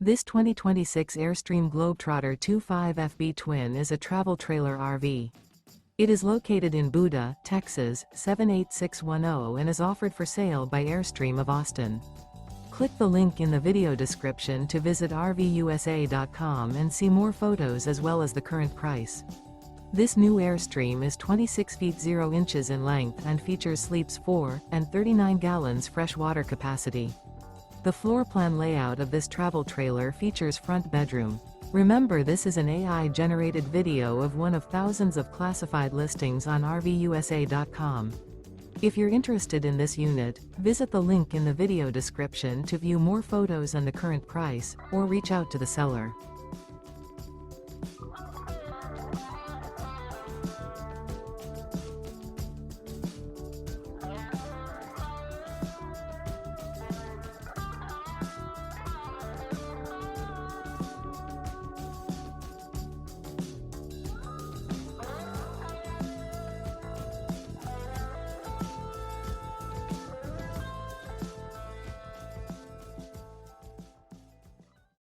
This 2026 Airstream Globetrotter 25FB Twin is a travel trailer RV. It is located in Buda, Texas, 78610 and is offered for sale by Airstream of Austin. Click the link in the video description to visit RVUSA.com and see more photos as well as the current price. This new Airstream is 26 feet 0 inches in length and features sleeps 4 and 39 gallons fresh water capacity. The floor plan layout of this travel trailer features front bedroom. Remember, this is an AI-generated video of one of thousands of classified listings on RVUSA.com. If you're interested in this unit, visit the link in the video description to view more photos and the current price, or reach out to the seller.